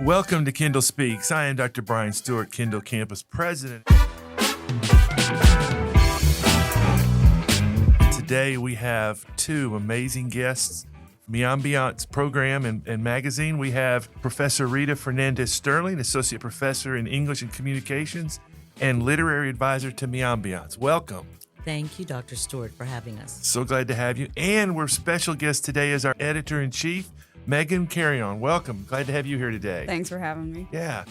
Welcome to Kendall Speaks. I am Dr. Bryan Stewart, Kendall Campus President. Today we have two amazing guests from Miambiance program and magazine. We have Professor Rita Fernandez-Sterling, Associate Professor in English and Communications and Literary Advisor to Miambiance. Welcome. Thank you, Dr. Stewart, for having us. So glad to have you. And we're special guest today is our Editor-in-Chief, Megan Carrion. Welcome. Glad to have you here today. Thanks for having me. Yeah.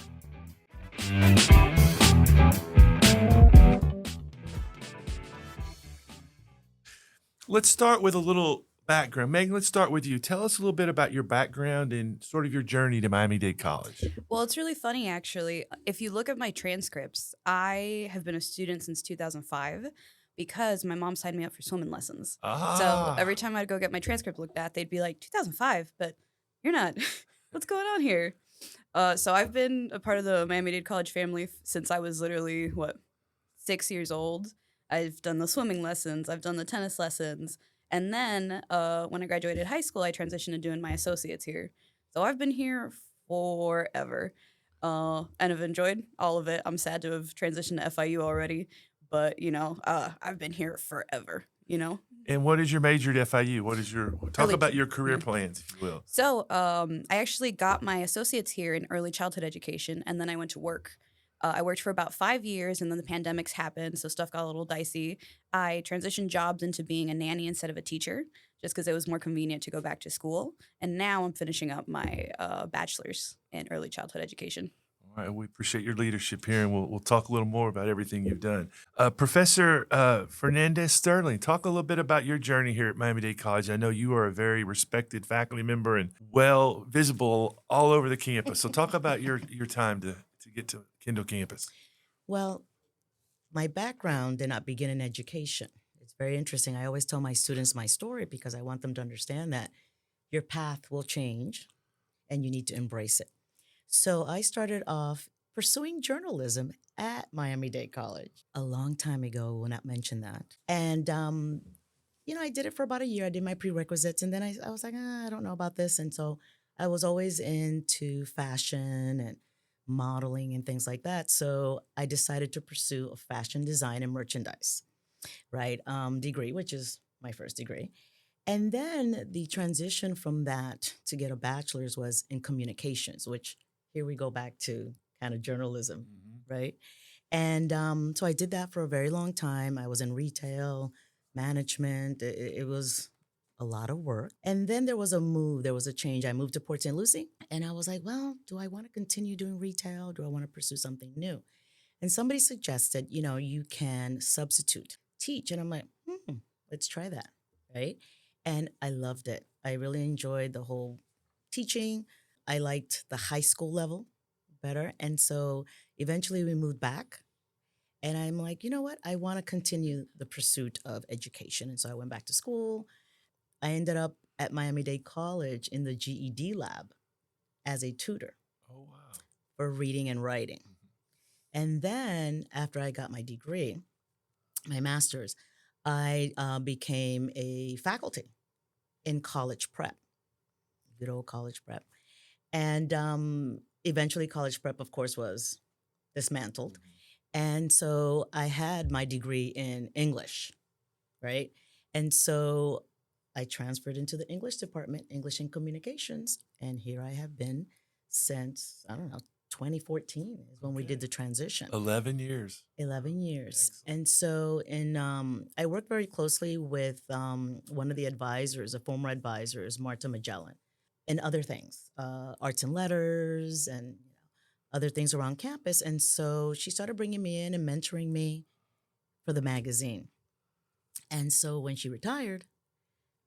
Let's start with a little background. Megan, let's start with you. Tell us a little bit about your background and sort of your journey to Miami-Dade College. Well, it's really funny, actually. If you look at my transcripts, I have been a student since 2005 because my mom signed me up for swimming lessons. So every time I'd go get my transcript looked at, they'd be like, 2005, but you're not. What's going on here? So I've been a part of the Miami-Dade College family since I was literally, 6 years old. I've done the swimming lessons. I've done the tennis lessons. And then when I graduated high school, I transitioned to doing my associates here. So I've been here forever and have enjoyed all of it. I'm sad to have transitioned to FIU already, but, I've been here forever, And what is your major at FIU? Talk Early- about your career plans, if you will. So I actually got my associates here in early childhood education, and then I went to work. I worked for about 5 years, and then the pandemics happened, so stuff got a little dicey. I transitioned jobs into being a nanny instead of a teacher, just because it was more convenient to go back to school. And now I'm finishing up my bachelor's in early childhood education. All right, we appreciate your leadership here, and we'll talk a little more about everything you've done. Professor Fernandez-Sterling, talk a little bit about your journey here at Miami-Dade College. I know you are a very respected faculty member and well visible all over the campus. So talk about your time to get to Kendall Campus. Well, my background did not begin in education. It's very interesting. I always tell my students my story because I want them to understand that your path will change and you need to embrace it. So I started off pursuing journalism at Miami-Dade College a long time ago. Will not mention that. And, I did it for about a year. I did my prerequisites, and then I was like, I don't know about this. And so I was always into fashion and modeling and things like that. So I decided to pursue a fashion design and merchandise, right, degree, which is my first degree. And then the transition from that to get a bachelor's was in communications, which here we go back to kind of journalism, right? And so I did that for a very long time. I was in retail, management. It was a lot of work. And then there was a change. I moved to Port St. Lucie, and I was like, well, do I want to continue doing retail? Do I want to pursue something new? And somebody suggested, you can substitute teach. And I'm like, let's try that, right? And I loved it. I really enjoyed the whole teaching. I liked the high school level better. And so eventually we moved back. And I'm like, you know what? I want to continue the pursuit of education. And so I went back to school. I ended up at Miami-Dade College in the GED lab as a tutor. Oh, wow. For reading and writing. And then after I got my degree, my master's, I became a faculty in college prep, good old college prep. And eventually college prep, of course, was dismantled. And so I had my degree in English, right? And so I transferred into the English department, English and Communications. And here I have been since, 2014 is when we did the transition. 11 years. 11 years. Excellent. And so I worked very closely with one of the advisors, the former advisors, Marta Magellan, and other things, arts and letters and other things around campus. And so she started bringing me in and mentoring me for the magazine. And so when she retired,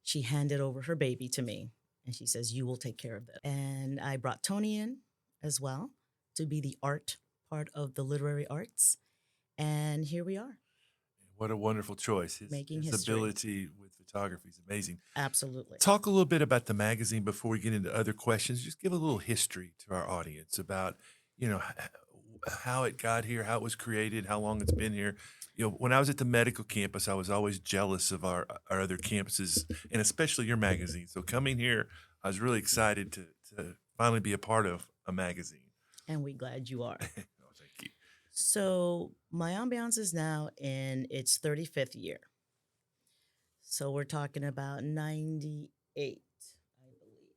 she handed over her baby to me. And she says, you will take care of this. And I brought Tony in as well to be the art part of the literary arts. And here we are. What a wonderful choice. Making his history. ability with photography is amazing. Absolutely. Talk a little bit about the magazine before we get into other questions. Just give a little history to our audience about, how it got here, how it was created, how long it's been here. When I was at the medical campus, I was always jealous of our other campuses, and especially your magazine. So coming here, I was really excited to finally be a part of a magazine. And we glad you are. Oh, thank you. So Miambiance is now in its 35th year. So we're talking about 98, I believe.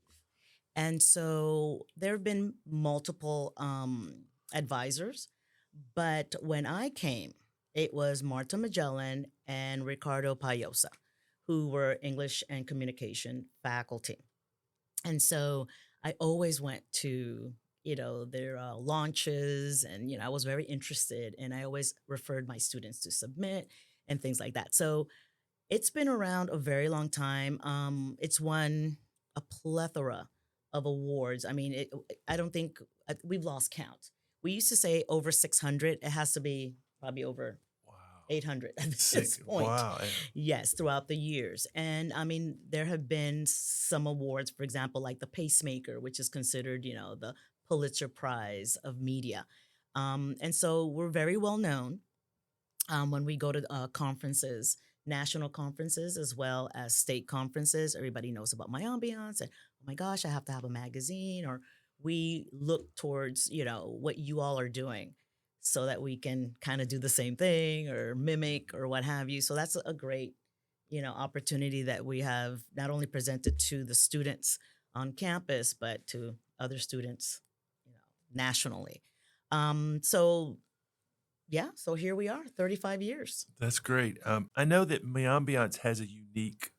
And so there have been multiple advisors, but when I came, it was Marta Magellan and Ricardo Payosa, who were English and communication faculty. And so I always went to, their launches, and, I was very interested, and I always referred my students to submit and things like that. So it's been around a very long time. It's won a plethora of awards. I mean, I don't think we've lost count. We used to say over 600. It has to be probably over Wow. 800 at this Sick. point. Wow. Yes, throughout the years. And I mean, there have been some awards, for example, like the Pacemaker, which is considered, the Pulitzer Prize of media. And so we're very well known when we go to conferences, national conferences, as well as state conferences. Everybody knows about Miambiance, and oh my gosh, I have to have a magazine. Or we look towards, what you all are doing, so that we can kind of do the same thing or mimic or what have you. So that's a great, opportunity that we have not only presented to the students on campus, but to other students, nationally. So yeah, so here we are, 35 years. That's great. I know that Miambiance has a unique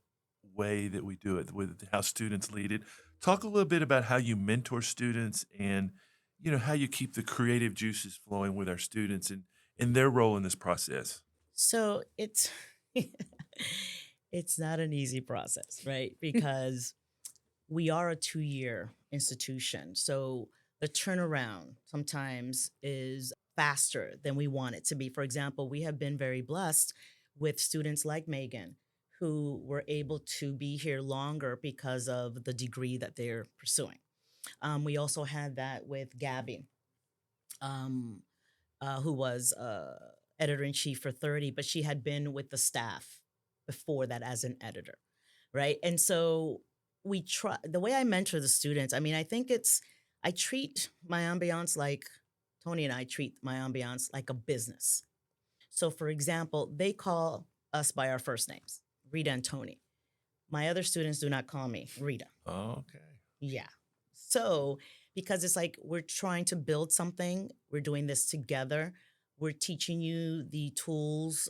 way that we do it with how students lead it. Talk a little bit about how you mentor students and, how you keep the creative juices flowing with our students and their role in this process. So it's it's not an easy process, right? Because we are a 2-year institution. So the turnaround sometimes is faster than we want it to be. For example, we have been very blessed with students like Megan, who were able to be here longer because of the degree that they're pursuing. We also had that with Gabby, who was editor in chief for 30, but she had been with the staff before that as an editor, right? And so we try, the way I mentor the students, I mean, I treat Miambiance like Tony and I treat Miambiance like a business. So, for example, they call us by our first names, Rita and Tony. My other students do not call me Rita. Oh, okay. Yeah. So, because it's like we're trying to build something, we're doing this together. We're teaching you the tools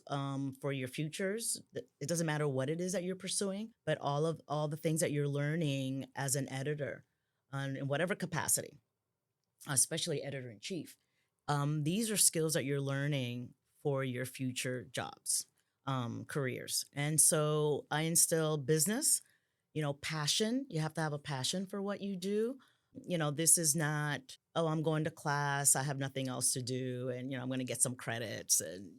for your futures. It doesn't matter what it is that you're pursuing, but all the things that you're learning as an editor, in whatever capacity, especially editor in chief. These are skills that you're learning for your future jobs, careers. And so I instill business, passion. You have to have a passion for what you do. This is not, oh, I'm going to class, I have nothing else to do, and, I'm going to get some credits and,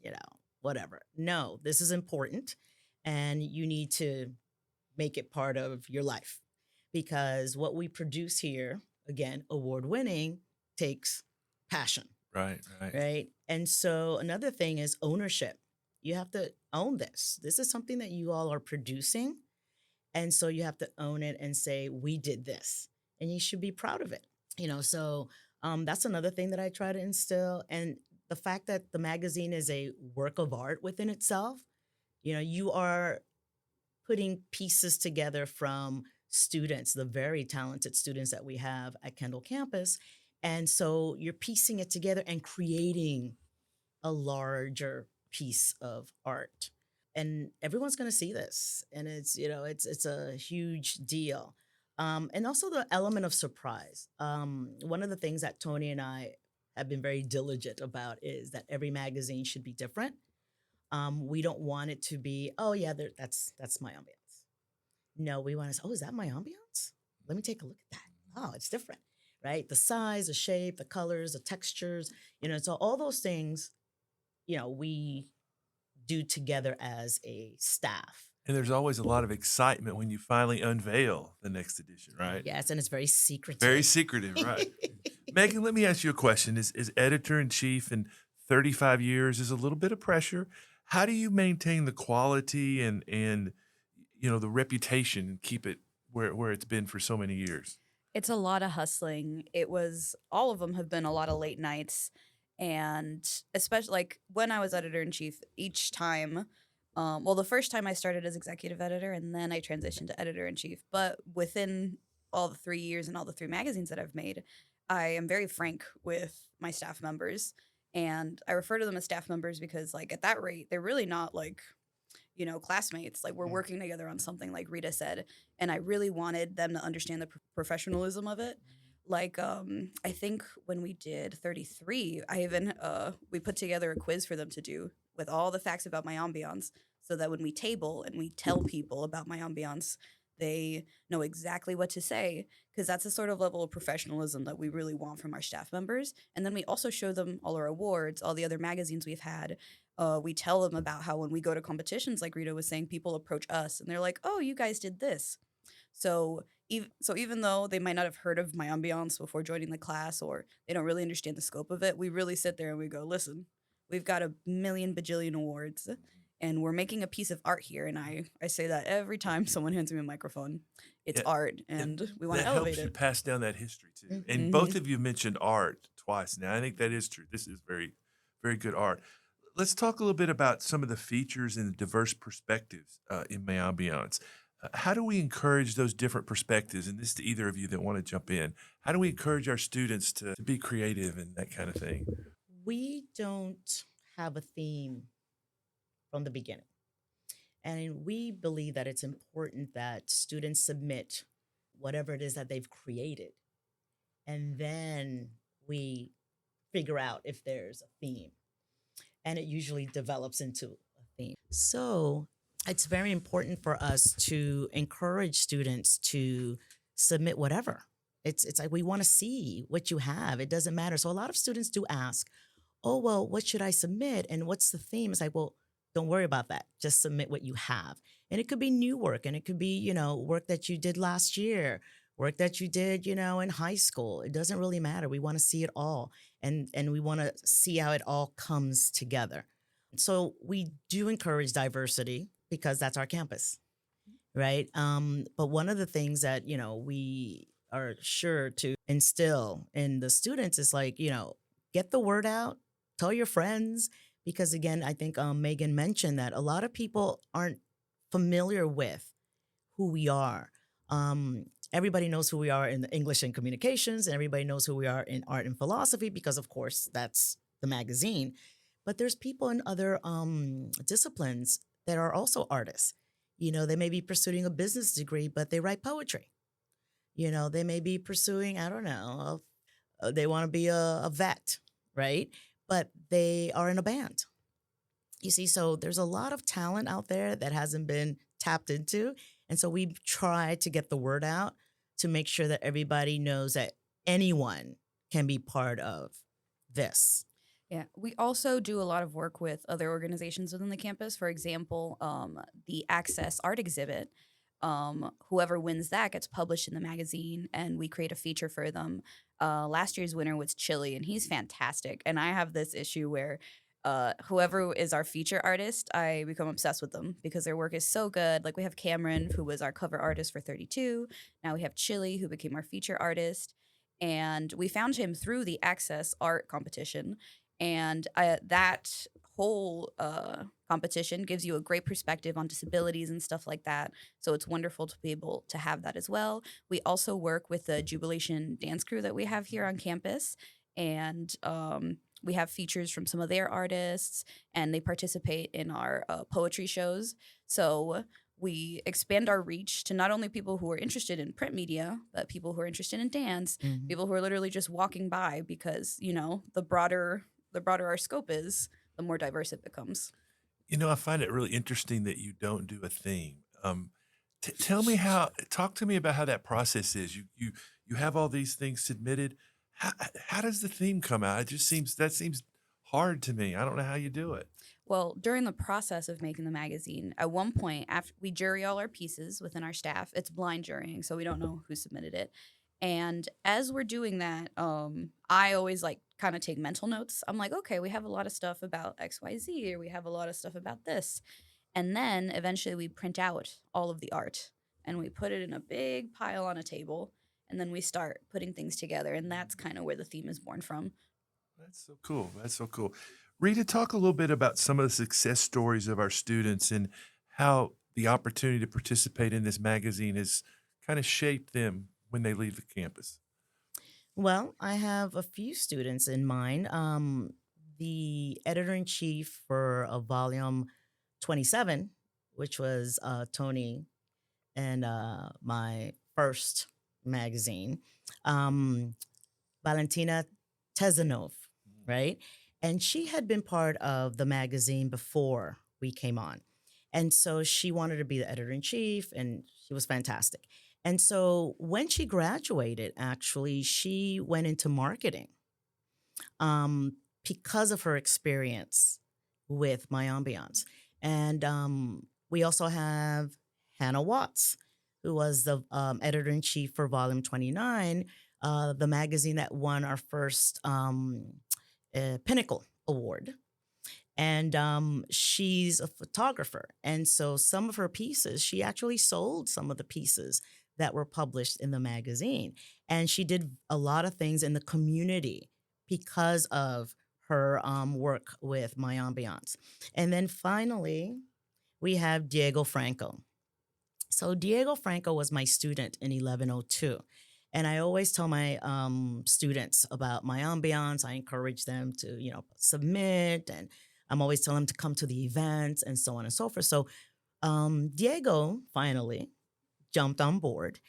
whatever. No, this is important, and you need to make it part of your life, because what we produce here, again, award winning, takes passion. Right. Right. And so another thing is ownership. You have to own this. This is something that you all are producing. And so you have to own it and say, we did this. And you should be proud of it. So that's another thing that I try to instill. And the fact that the magazine is a work of art within itself, you are putting pieces together from students, the very talented students that we have at Kendall Campus. And so you're piecing it together and creating a larger piece of art. And everyone's going to see this. And it's a huge deal. And also the element of surprise. One of the things that Tony and I have been very diligent about is that every magazine should be different. We don't want it to be, oh yeah, that's Miambiance. No, we want to say, oh, is that Miambiance? Let me take a look at that. Oh, it's different, right? The size, the shape, the colors, the textures, so all those things, we do together as a staff. And there's always a lot of excitement when you finally unveil the next edition, right? Yes, and it's very secretive. Very secretive, right? Megan, let me ask you a question. Is editor-in-chief in 35 years is a little bit of pressure. How do you maintain the quality and the reputation and keep it where it's been for so many years? It's a lot of hustling. All of them have been a lot of late nights. And especially like when I was editor in chief, each time, well, the first time I started as executive editor and then I transitioned to editor in chief. But within all the 3 years and all the three magazines that I've made, I am very frank with my staff members. And I refer to them as staff members because, like, at that rate, they're really not like, classmates. Like, we're working together on something, like Rita said. And I really wanted them to understand the professionalism of it. Like, I think when we did 33, I even, we put together a quiz for them to do with all the facts about my ambiance so that when we table and we tell people about my ambiance, they know exactly what to say because that's the sort of level of professionalism that we really want from our staff members. And then we also show them all our awards, all the other magazines we've had. We tell them about how when we go to competitions, like Rita was saying, people approach us and they're like, "Oh, you guys did this." So, even though they might not have heard of my ambiance before joining the class, or they don't really understand the scope of it, we really sit there and we go, "Listen, we've got a million bajillion awards, and we're making a piece of art here." And I say that every time someone hands me a microphone, it's Yeah, art, and we want that to elevate helps you it. pass down that history too. And Mhm. both of you mentioned art twice now. I think that is true. This is very, very good art. Let's talk a little bit about some of the features and the diverse perspectives in Miambiance. How do we encourage those different perspectives? And this to either of you that want to jump in. How do we encourage our students to be creative and that kind of thing? We don't have a theme from the beginning. And we believe that it's important that students submit whatever it is that they've created. And then we figure out if there's a theme. And it usually develops into a theme. So it's very important for us to encourage students to submit whatever. It's like we want to see what you have. It doesn't matter. So a lot of students do ask, "Oh, well, what should I submit? And what's the theme?" It's like, well, don't worry about that. Just submit what you have. And it could be new work and it could be, work that you did last year, work that you did, in high school. It doesn't really matter. We want to see it all and we want to see how it all comes together. So we do encourage diversity because that's our campus, right? But one of the things that, we are sure to instill in the students is like, get the word out, tell your friends, because again, I think Megan mentioned that a lot of people aren't familiar with who we are. Everybody knows who we are in the English and communications, and everybody knows who we are in art and philosophy because, of course, that's the magazine. But there's people in other disciplines that are also artists. They may be pursuing a business degree, but they write poetry. They may be pursuing, I don't know, they want to be a vet, right? But they are in a band. You see, so there's a lot of talent out there that hasn't been tapped into. And so we try to get the word out to make sure that everybody knows that anyone can be part of this. Yeah, we also do a lot of work with other organizations within the campus. For example, the Access Art Exhibit. Whoever wins that gets published in the magazine, and we create a feature for them. Last year's winner was Chili, and he's fantastic. And I have this issue where whoever is our feature artist, I become obsessed with them because their work is so good. Like we have Cameron, who was our cover artist for 32. Now we have Chili, who became our feature artist. And we found him through the Access Art competition. And that whole competition gives you a great perspective on disabilities and stuff like that. So it's wonderful to be able to have that as well. We also work with the Jubilation dance crew that we have here on campus. And we have features from some of their artists, and they participate in our poetry shows. So we expand our reach to not only people who are interested in print media, but people who are interested in dance, people who are literally just walking by because, the broader our scope is, the more diverse it becomes. I find it really interesting that you don't do a theme. Talk to me about how that process is. You have all these things submitted. How does the theme come out? That seems hard to me. I don't know how you do it. Well, during the process of making the magazine, at one point, after we jury all our pieces within our staff, it's blind jurying, so we don't know who submitted it. And as we're doing that, I always kind of take mental notes. I'm like, okay, we have a lot of stuff about XYZ, or we have a lot of stuff about this. And then eventually we print out all of the art and we put it in a big pile on a table. and then we start putting things together, and that's kind of where the theme is born from. That's so cool. That's so cool. Rita, talk a little bit about some of the success stories of our students and how the opportunity to participate in this magazine has kind of shaped them when they leave the campus. Well, I have a few students in mind. The editor in chief for volume 27, which was Tony and my first magazine, um, Valentina Tezanov, right? And she had been part of the magazine before we came on. And so she wanted to be the editor in chief, and she was fantastic. And so when she graduated, actually, she went into marketing um, because of her experience with Miambiance. And we also have Hannah Watts, who was the editor in chief for Volume 29, the magazine that won our first Pinnacle Award. And she's a photographer. And so some of her pieces, she actually sold some of the pieces that were published in the magazine. And she did a lot of things in the community because of her work with Miambiance. And then finally, we have Diego Franco. So Diego Franco was my student in 1102. And I always tell my students about Miambiance. I encourage them to, submit, and I'm always telling them to come to the events and so on and so forth. So Diego finally jumped on board,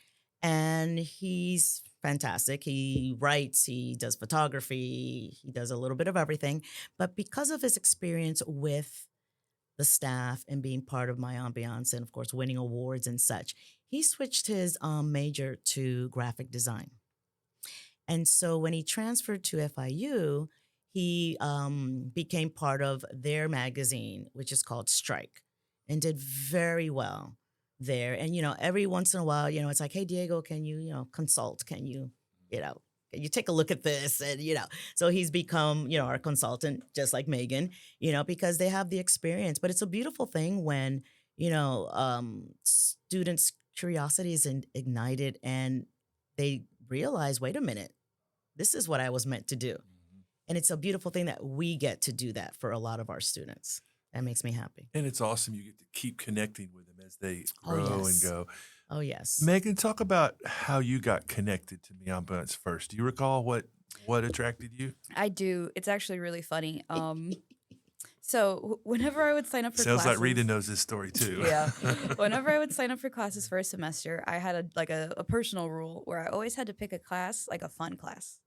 and he's fantastic. He writes, he does photography, he does a little bit of everything. But because of his experience with the staff and being part of Miambiance and, of course, winning awards and such, he switched his major to graphic design. And so when he transferred to FIU, he became part of their magazine, which is called Strike, and did very well there. And, every once in a while, it's like, hey, Diego, can you, consult? Can you, can you take a look at this? And, so he's become, our consultant, just like Megan, because they have the experience. But it's a beautiful thing when, students' curiosity is ignited and they realize, wait a minute, this is what I was meant to do. And it's a beautiful thing that we get to do that for a lot of our students. That makes me happy. And it's awesome. You get to keep connecting with them as they Oh, grow and yes. go. Oh, yes. Megan, talk about how you got connected to Miambiance first. Do you recall what attracted you? I do. It's actually really funny. So whenever I would sign up for Sounds classes, like Rita knows this story too. Yeah. Whenever I would sign up for classes for a semester, I had a personal rule where I always had to pick a class, like a fun class.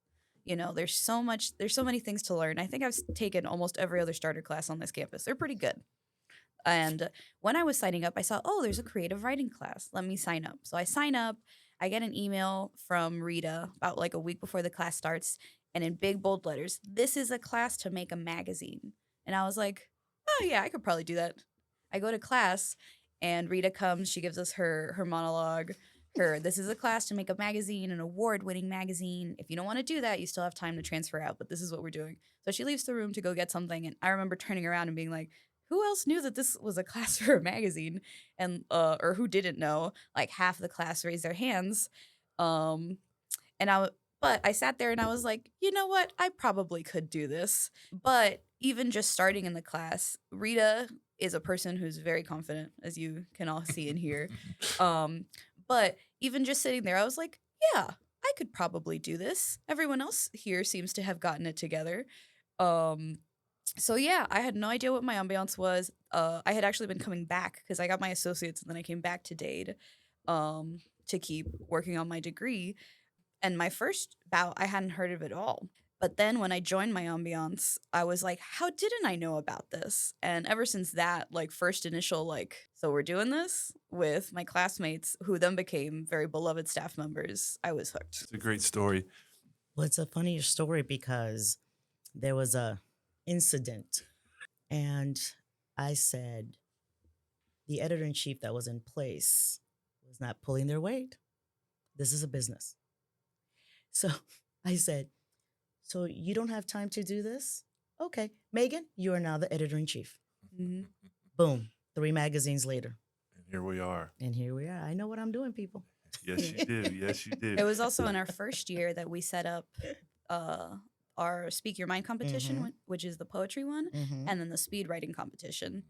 There's so many things to learn. I think I've taken almost every other starter class on this campus. They're pretty good. And when I was signing up, I saw, oh, there's a creative writing class. Let me sign up. So I sign up. I get an email from Rita about like a week before the class starts, and in big bold letters, this is a class to make a magazine. And I was like, oh yeah, I could probably do that. I go to class, and Rita comes. She gives us her monologue. This is a class to make a magazine, an award-winning magazine. If you don't want to do that, you still have time to transfer out, but this is what we're doing. So she leaves the room to go get something, and I remember turning around and being like, who else knew that this was a class for a magazine? And or who didn't know? Like half the class raised their hands. But I sat there and I was like, you know what? I probably could do this. But even just starting in the class, Rita is a person who's very confident, as you can all see and hear. But even just sitting there, I was like, yeah, I could probably do this. Everyone else here seems to have gotten it together. So yeah, I had no idea what Miambiance was. I had actually been coming back because I got my associates and then I came back to Dade to keep working on my degree. And my first bout, I hadn't heard of it at all. But then when I joined Miambiance, I was like, how didn't I know about this? And ever since that, first initial, so we're doing this with my classmates, who then became very beloved staff members, I was hooked. It's a great story. Well, it's a funny story because there was a incident, and I said the editor-in-chief that was in place was not pulling their weight. This is a business. So I said, so you don't have time to do this? Okay, Megan, you are now the editor-in-chief. Mm-hmm. Boom, 3 magazines later. And here we are. I know what I'm doing, people. Yes, you do. Yes, you do. It was also in our first year that we set up uh, our Speak Your Mind competition, Mm-hmm. which is the poetry one, Mm-hmm. and then the speed writing competition.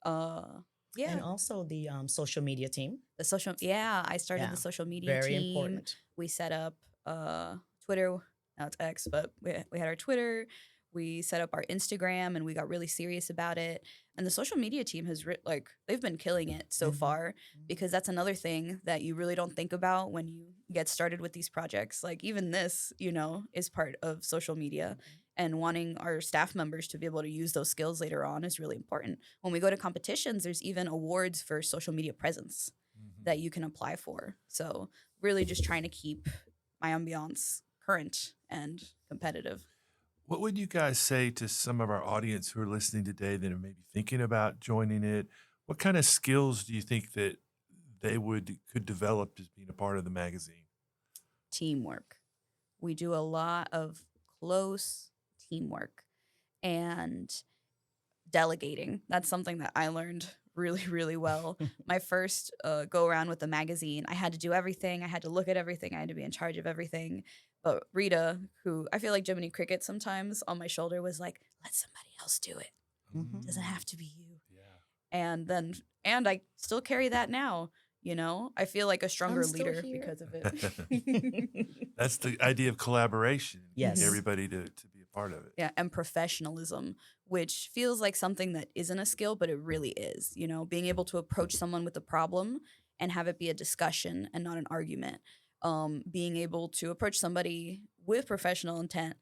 Uh, And yeah, also the social media team. the social. Yeah, I started Yeah, the social media very team. important. We set up Twitter. Now it's X, but we had our Twitter. We set up our Instagram, and we got really serious about it. And the social media team has like they've been killing it so Mm-hmm. far, because that's another thing that you really don't think about when you get started with these projects. Like even this, is part of social media, and wanting our staff members to be able to use those skills later on is really important. When we go to competitions, there's even awards for social media presence that you can apply for. So really just trying to keep my ambiance current and competitive. What would you guys say to some of our audience who are listening today that are maybe thinking about joining it? What kind of skills do you think that they could develop as being a part of the magazine? Teamwork. We do a lot of close teamwork and delegating. That's something that I learned really, really well. My first go around with the magazine, I had to do everything. I had to look at everything. I had to be in charge of everything. But Rita, who I feel like Jiminy Cricket sometimes on my shoulder, was like, let somebody else do it. Mm-hmm. It doesn't have to be you. Yeah. And I still carry that now. I feel like a stronger still leader here. because of it. That's the idea of collaboration. Yes. Everybody to be a part of it. Yeah, and professionalism, which feels like something that isn't a skill, but it really is. Being able to approach someone with a problem and have it be a discussion and not an argument. Being able to approach somebody with professional intent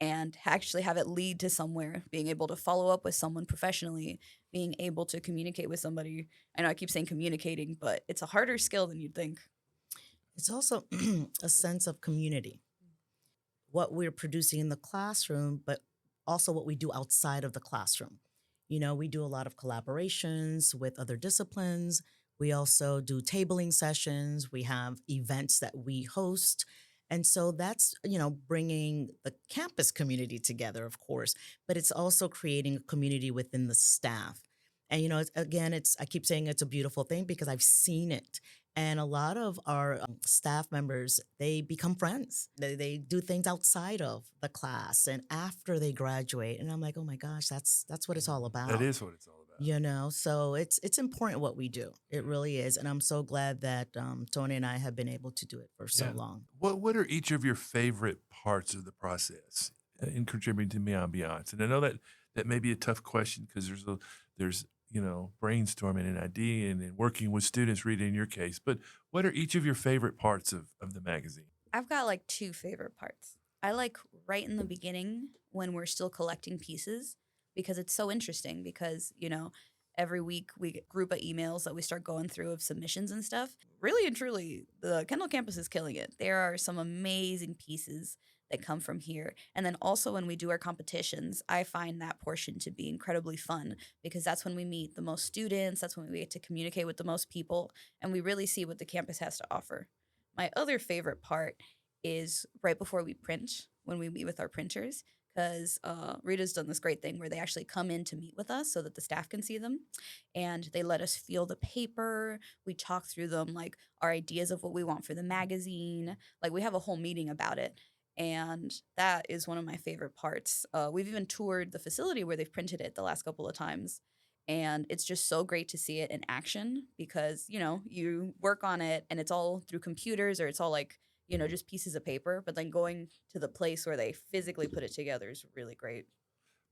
and actually have it lead to somewhere, being able to follow up with someone professionally, being able to communicate with somebody. I know I keep saying communicating, but it's a harder skill than you'd think. It's also a sense of community. What we're producing in the classroom, but also what we do outside of the classroom. We do a lot of collaborations with other disciplines. We also do tabling sessions. We have events that we host. And so that's, bringing the campus community together, of course, but it's also creating a community within the staff. And, I keep saying it's a beautiful thing because I've seen it. And a lot of our staff members, they become friends. They do things outside of the class and after they graduate. And I'm like, oh my gosh, that's what it's all about. That is what it's all about. So it's important what we do. It really is. And I'm so glad that Tony and I have been able to do it for so long. What are each of your favorite parts of the process in contributing to Miambiance? And I know that may be a tough question because there's brainstorming an idea and working with students, Rita, in your case. But what are each of your favorite parts of the magazine? I've got like two favorite parts. I like right in the beginning when we're still collecting pieces, because it's so interesting because, every week we get a group of emails that we start going through of submissions and stuff. Really and truly, the Kendall Campus is killing it. There are some amazing pieces that come from here. And then also when we do our competitions, I find that portion to be incredibly fun because that's when we meet the most students, that's when we get to communicate with the most people, and we really see what the campus has to offer. My other favorite part is right before we print, when we meet with our printers, because Rita's done this great thing where they actually come in to meet with us so that the staff can see them, and they let us feel the paper. We talk through them, like our ideas of what we want for the magazine. Like we have a whole meeting about it, and that is one of my favorite parts. We've even toured the facility where they've printed it the last couple of times, and it's just so great to see it in action because, you work on it and it's all through computers or it's all like, just pieces of paper, but then going to the place where they physically put it together is really great.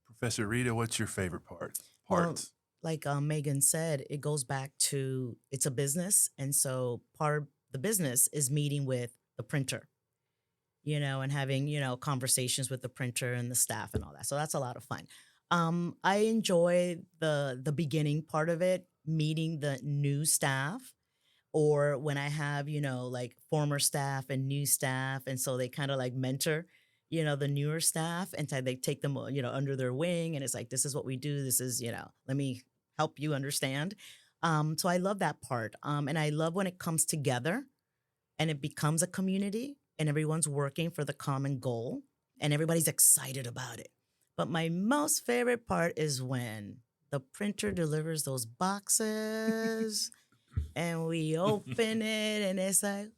Professor Rita, what's your favorite parts? Well, like Megan said, it goes back to it's a business. And so part of the business is meeting with the printer, and having, conversations with the printer and the staff and all that. So that's a lot of fun. I enjoy the beginning part of it, meeting the new staff, or when I have, like former staff and new staff. And so they kind of like mentor, the newer staff, and so they take them, under their wing. And it's like, this is what we do. This is, let me help you understand. So I love that part. And I love when it comes together and it becomes a community and everyone's working for the common goal and everybody's excited about it. But my most favorite part is when the printer delivers those boxes and we open it and it's like,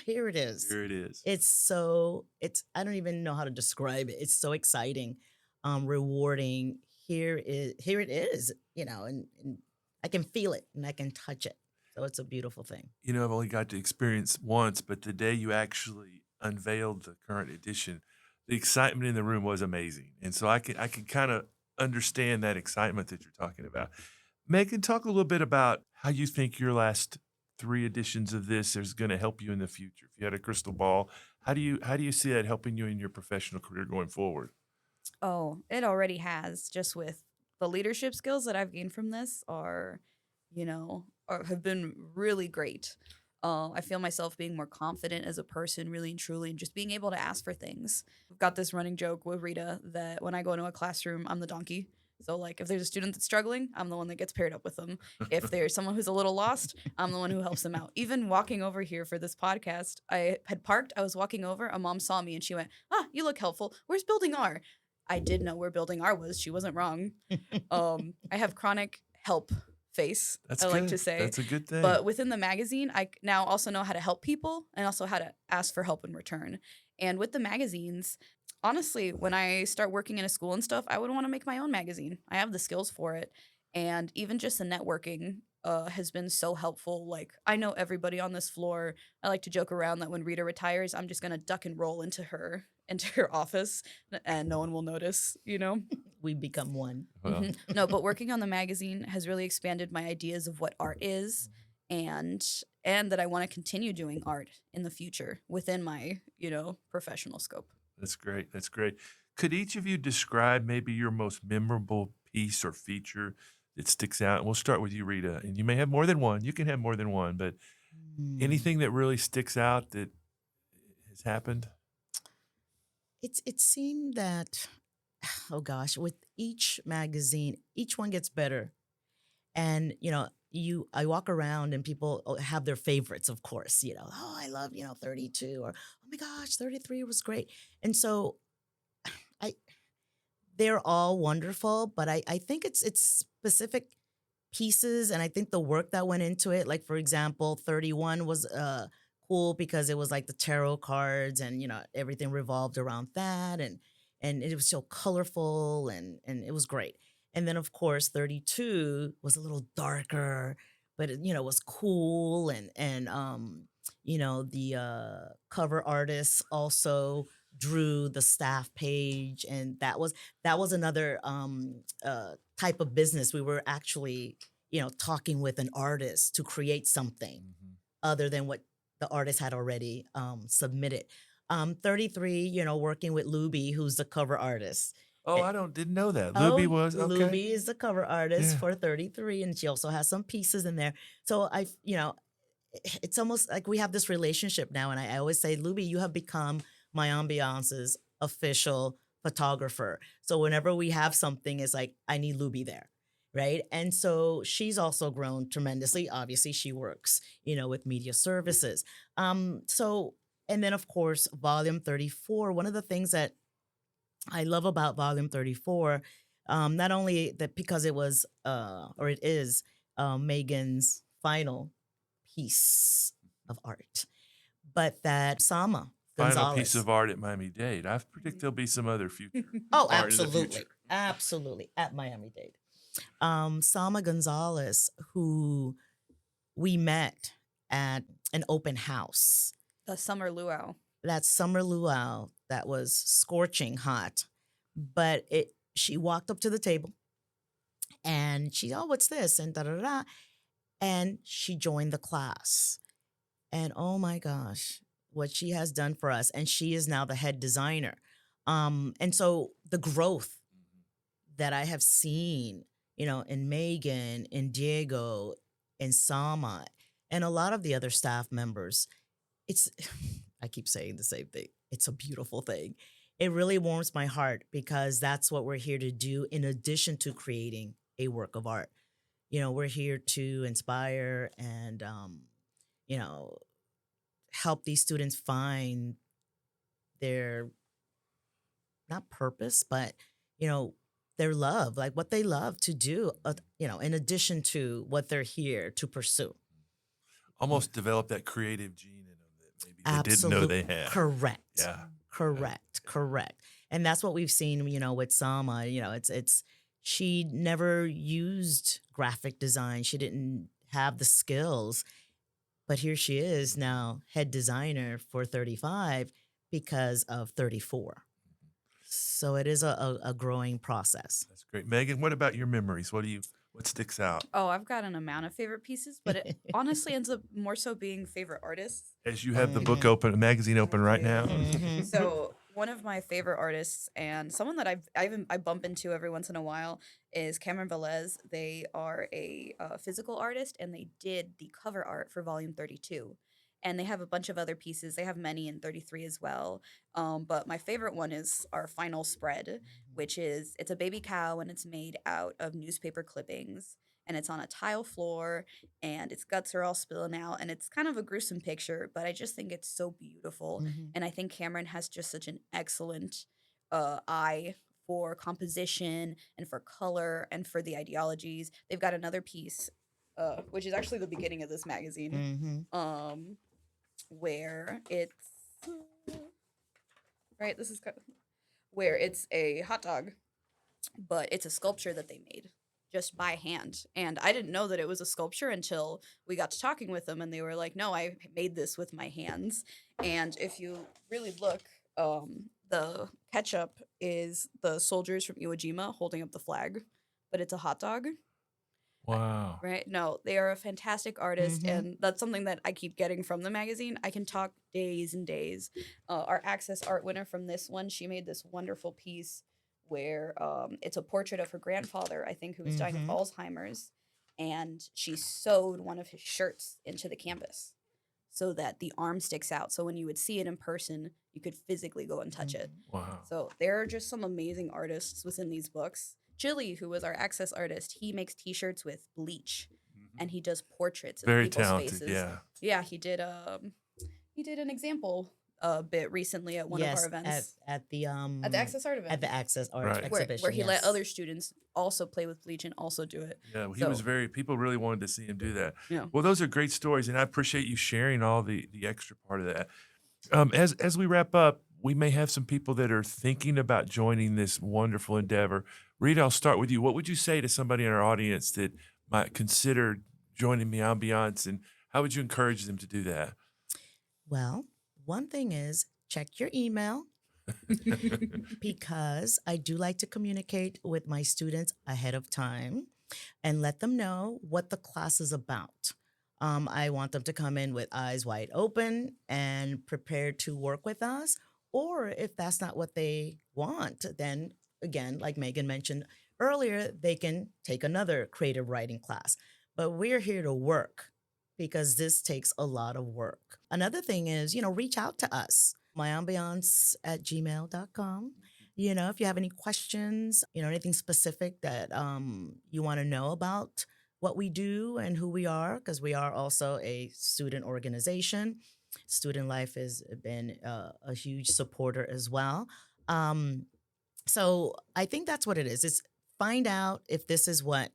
here it is. Here it is. I don't even know how to describe it. It's so exciting, rewarding. Here it is, and I can feel it and I can touch it. So it's a beautiful thing. I've only got to experience once, but the day you actually unveiled the current edition, the excitement in the room was amazing. And so I can kind of understand that excitement that you're talking about. Megan, talk a little bit about how you think your last 3 editions of this is going to help you in the future. If you had a crystal ball, how do you see that helping you in your professional career going forward? Oh, it already has. Just with the leadership skills that I've gained from this have been really great. I feel myself being more confident as a person, really and truly, and just being able to ask for things. I've got this running joke with Rita that when I go into a classroom, I'm the donkey. So, like, if there's a student that's struggling, I'm the one that gets paired up with them. If there's someone who's a little lost, I'm the one who helps them out. Even walking over here for this podcast, I had parked, I was walking over, a mom saw me and she went, you look helpful. Where's Building R? I did know where Building R was. She wasn't wrong. I have chronic help face, That's I like good. to say. That's a good thing. But within the magazine, I now also know how to help people and also how to ask for help in return. And with the magazines, honestly, when I start working in a school and stuff, I would want to make my own magazine. I have the skills for it. And even just the networking has been so helpful. Like, I know everybody on this floor. I like to joke around that when Rita retires, I'm just going to duck and roll into her office and no one will notice, We become one. Well, No, but working on the magazine has really expanded my ideas of what art is, and that I want to continue doing art in the future within my, professional scope. that's great. That's great. Could each of you describe maybe your most memorable piece or feature that sticks out? And we'll start with you, Rita. And you may have more than one. You can have more than one, but anything that really sticks out that has happened? It seemed that, oh gosh, with each magazine, each one gets better. And, I walk around and people have their favorites, of course, oh, I love, 32, or, oh my gosh, 33 was great. And so they're all wonderful, but I think it's specific pieces. And I think the work that went into it, like, for example, 31 was, cool because it was like the tarot cards and everything revolved around that, and it was so colorful and it was great. And then of course 32 was a little darker, but it was cool, and the cover artist also drew the staff page, and that was another type of business. We were actually talking with an artist to create something other than what the artist had already submitted. 33, working with Luby, who's the cover artist. Oh, I didn't know that. Luby was okay. Luby is the cover artist Yeah. for 33, and she also has some pieces in there. So it's almost like we have this relationship now, and I always say, Luby, you have become Miambiance's official photographer. So whenever we have something, it's like, I need Luby there. Right. And so she's also grown tremendously. Obviously, she works, with media services. And then, of course, volume 34, one of the things that I love about volume 34, not only that because it was, or it is, Megan's final piece of art, but that Sama Final Gonzalez. piece of art at Miami-Dade. I predict there'll be some other future. Oh, art in the absolutely. future. Absolutely. At Miami-Dade. Sama Gonzalez, who we met at an open house. The summer luau. That summer luau that was scorching hot. But she walked up to the table and she, oh, what's this? And da-da-da. And she joined the class. And oh my gosh, what she has done for us. And she is now the head designer. And so the growth that I have seen, in Megan, in Diego, in Sama, and a lot of the other staff members, I keep saying the same thing. It's a beautiful thing. It really warms my heart because that's what we're here to do in addition to creating a work of art. We're here to inspire and, help these students find their, not purpose, but, their love, like what they love to do, in addition to what they're here to pursue. Almost develop that creative gene in them that maybe they didn't know they had. Correct. Yeah. Correct. And that's what we've seen, with Sama. She never used graphic design. She didn't have the skills. But here she is now, head designer for 35 because of 34. So it is a growing process. That's great. Megan, what about your memories? What sticks out? Oh, I've got an amount of favorite pieces, but it honestly ends up more so being favorite artists. As you have the book open, the magazine open right now. Mhm. So one of my favorite artists and someone that I bump into every once in a while is Cameron Velez. They are a physical artist, and they did the cover art for Volume 32. And they have a bunch of other pieces. They have many in 33 as well. But my favorite one is our final spread, which it's a baby cow, and it's made out of newspaper clippings. And it's on a tile floor, and its guts are all spilling out. And it's kind of a gruesome picture, but I just think it's so beautiful. Mhm. And I think Cameron has just such an excellent eye for composition and for color and for the ideologies. They've got another piece, which is actually the beginning of this magazine, Mhm. where it's right. Where it's a hot dog, but it's a sculpture that they made just by hand. And I didn't know that it was a sculpture until we got to talking with them, and they were like, "No, I made this with my hands." And if you really look, the ketchup is the soldiers from Iwo Jima holding up the flag, but it's a hot dog. Wow. Right? No, they are a fantastic artist, Mhm. and that's something that I keep getting from the magazine. I can talk days and days. Our Access Art winner from this one, she made this wonderful piece where it's a portrait of her grandfather, I think, who was dying of Mhm. Alzheimer's, and she sewed one of his shirts into the canvas so that the arm sticks out. So when you would see it in person, you could physically go and touch it. Wow. So there are just some amazing artists within these books. Chili, who was our Access artist, he makes T-shirts with bleach, and he does portraits of Very people's talented. faces. Yeah. Yeah, he did an example bit recently at one of our events at the at the Access Art event, at the Access Art Right. exhibition, where he let yes. other students also play with bleach and also do it. Yeah, well, he So- was people really wanted to see him do that. Yeah. Well, those are great stories, and I appreciate you sharing all the extra part of that. As we wrap up, we may have some people that are thinking about joining this wonderful endeavor. Rita, I'll start with you. What would you say to somebody in our audience that might consider joining Miambiance, and how would you encourage them to do that? Well, one thing is check your email because I do like to communicate with my students ahead of time and let them know what the class is about. I want them to come in with eyes wide open and prepared to work with us. Or if that's not what they want, then again, like Megan mentioned earlier, they can take another creative writing class. But we're here to work because this takes a lot of work. Another thing is, reach out to us, myambiance@gmail.com. If you have any questions, anything specific that you want to know about what we do and who we are, because we are also a student organization. Student Life has been a huge supporter as well. So I think that's what it is. It's find out if this is what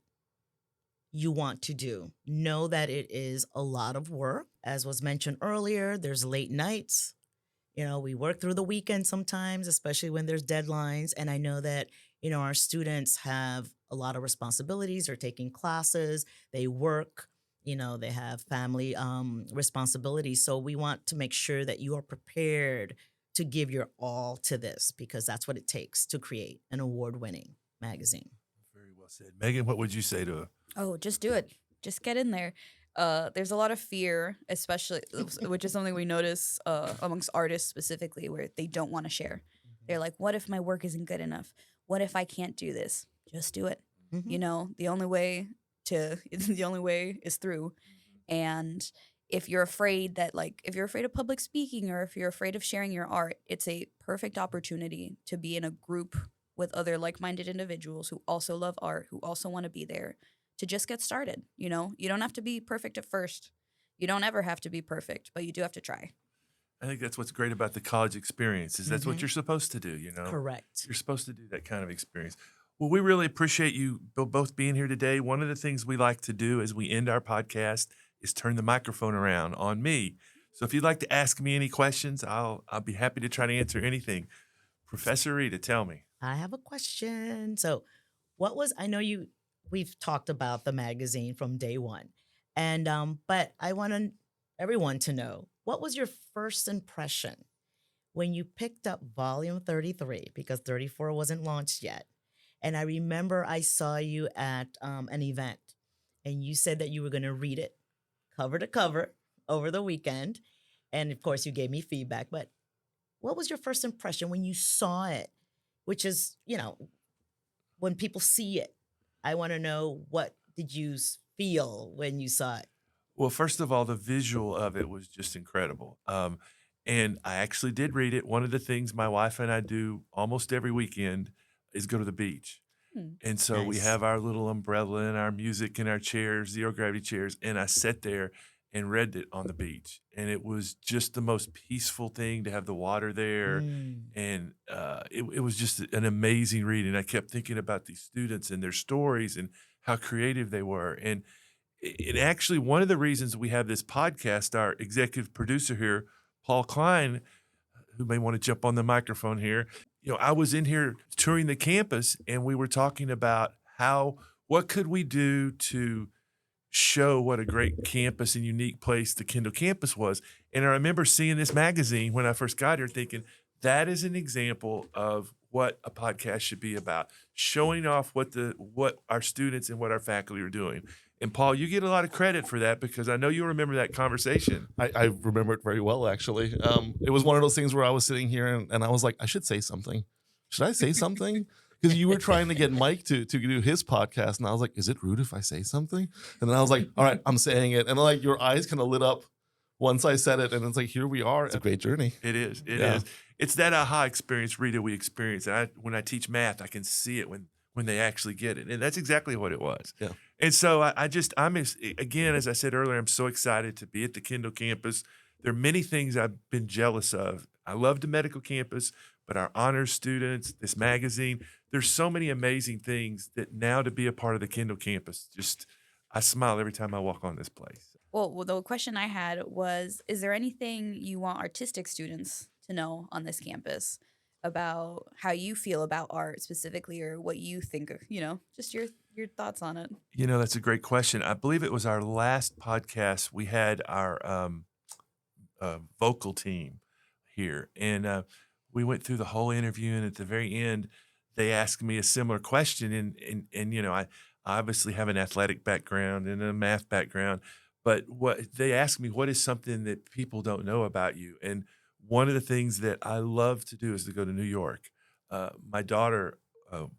you want to do. Know that it is a lot of work. As was mentioned earlier, there's late nights. We work through the weekend sometimes, especially when there's deadlines. And I know that, our students have a lot of responsibilities. They're taking classes, they work, they have family responsibilities. So we want to make sure that you are prepared to give your all to this because that's what it takes to create an award-winning magazine. Very well said. Megan, what would you say to her? Oh, just do it. Just get in there. There's a lot of fear, especially, which is something we notice amongst artists specifically, where they don't want to share. They're like, what if my work isn't good enough? What if I can't do this? Just do it. Mhm. The only way is through. And if you're afraid of public speaking, or if you're afraid of sharing your art, it's a perfect opportunity to be in a group with other like-minded individuals who also love art, who also want to be there, to just get started. You don't have to be perfect at first. You don't ever have to be perfect, but you do have to try. I think that's what's great about the college experience is that's what Mhm. you're supposed to do, Correct. You're supposed to do that kind of experience. Well, we really appreciate you both being here today. One of the things we like to do as we end our podcast is turn the microphone around on me. So if you'd like to ask me any questions, I'll be happy to try to answer anything. Professor Rita, tell me. I have a question. So, I know we've talked about the magazine from day one. And, but I want everyone to know, what was your first impression when you picked up volume 33, because 34 wasn't launched yet? And I remember I saw you at an event and you said that you were going to read it cover to cover over the weekend. And of course, you gave me feedback. But what was your first impression when you saw it? Which is, when people see it, I want to know, what did you feel when you saw it? Well, first of all, the visual of it was just incredible. And I actually did read it. One of the things my wife and I do almost every weekend is go to the beach. And so we Nice. have our little umbrella and our music and our chairs, zero gravity chairs. And I sat there and read it on the beach. And it was just the most peaceful thing to have the water there. Mm. And it was just an amazing read. And I kept thinking about these students and their stories and how creative they were. And it actually, one of the reasons we have this podcast, our executive producer here, Paul Klein, who may want to jump on the microphone here. I was in here touring the campus and we were talking about what could we do to show what a great campus and unique place the Kendall Campus was. And I remember seeing this magazine when I first got here thinking, that is an example of what a podcast should be about, showing off what our students and what our faculty are doing. And Paul, you get a lot of credit for that because I know you remember that conversation. I remember it very well, actually. It was one of those things where I was sitting here and I was like, I should say something. Should I say something? Because you were trying to get Mike to do his podcast. And I was like, is it rude if I say something? And then I was like, all right, I'm saying it. And like your eyes kind of lit up once I said it. And it's like, here we are. It's a great journey. It is. It is. It's that aha experience, Rita, we experience. And when I teach math, I can see it when they actually get it. And that's exactly what it was. Yeah. And so I'm again, as I said earlier, I'm so excited to be at the Kendall Campus. There are many things I've been jealous of. I love the medical campus, but our honors students, this magazine, there's so many amazing things that now to be a part of the Kendall Campus, I smile every time I walk on this place. Well, the question I had was, is there anything you want artistic students to know on this campus about how you feel about art specifically, or what you think of, just your thoughts on it? That's a great question. I believe it was our last podcast. We had our vocal team here, and we went through the whole interview. And at the very end, they asked me a similar question. And I obviously have an athletic background and a math background, but what they asked me, what is something that people don't know about you? And one of the things that I love to do is to go to New York. My daughter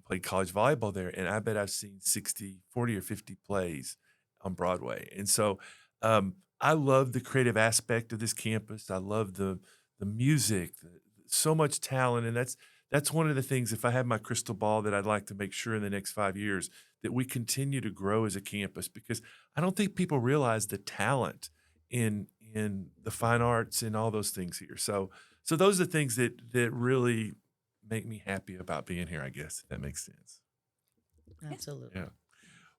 played college volleyball there, and I bet I've seen 40 or 50 plays on Broadway. And so I love the creative aspect of this campus. I love the music, so much talent. And that's one of the things, if I had my crystal ball, that I'd like to make sure in the next 5 years that we continue to grow as a campus, because I don't think people realize the talent in the fine arts and all those things here. So those are the things that really make me happy about being here, I guess, if that makes sense. Absolutely. Yeah.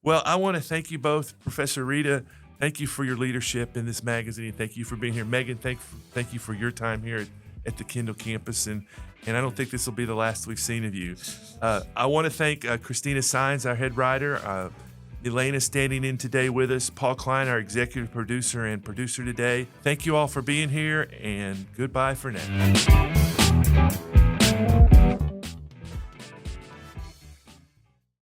Well, I want to thank you both, Professor Rita. Thank you for your leadership in this magazine. Thank you for being here. Megan, thank you for your time here at the Kendall Campus. And I don't think this will be the last we've seen of you. I want to thank Christina Sines, our head writer, Elena standing in today with us, Paul Klein, our executive producer and producer today. Thank you all for being here, and goodbye for now.